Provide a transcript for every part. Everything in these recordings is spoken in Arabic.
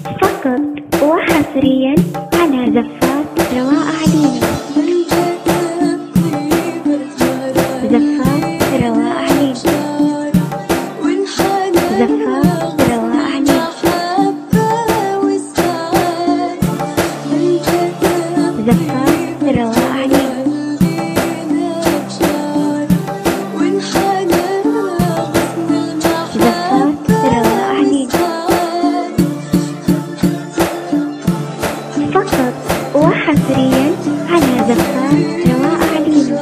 فقط وحصريا على زفات رواء علينا. زفات رواء علينا. زفات رواء علينا. زفات رواء علينا. زفات رواء علينا. فقط وحصريا على زفات رواء علينا.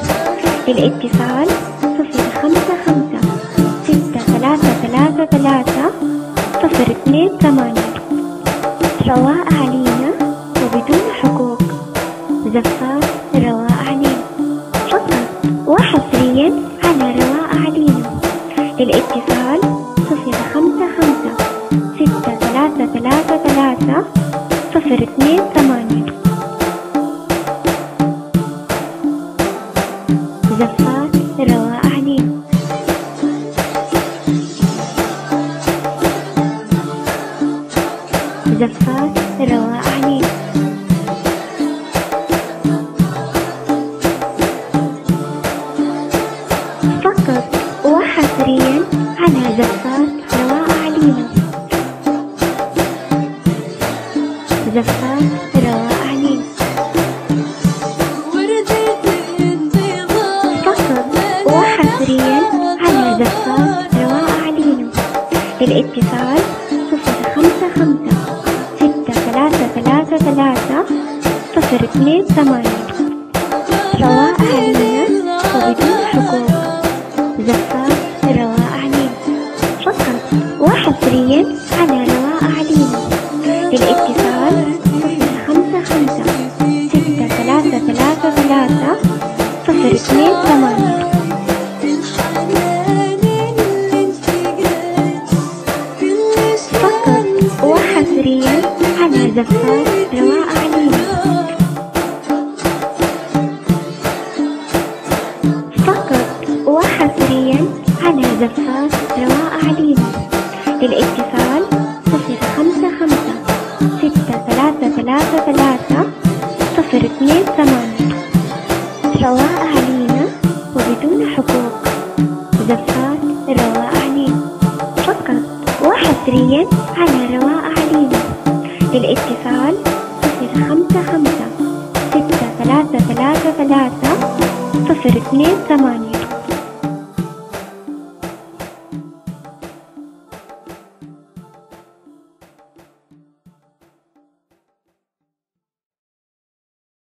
الاتصال 055-6333-028. رواء علينا وبدون حقوق. زفات رواء علينا. فقط وحصريا على رواء علينا. الاتصال 055-6333-028. زفات رواء علينا. زفات رواء علينا. فقط وحصريا على زفات رواء علينا. زفات رواء علينا. فقط وحصريا على زفات رواء علينا. الاتصال 055-6333-028. رواء علينا وبدون حقوق. زفات رواء علينا. فقط وحصريا على رواء علينا. الاتصال 055-6333-028. فقط وحصريا على زفات رواء علينا. فقط وحصريا على زفات رواء علينا. الاتصال 055-6333-028. رواء علينا وبدون حقوق. زفات رواء علينا. فقط وحصريا على رواء علينا. الاتصال 055-6333-028.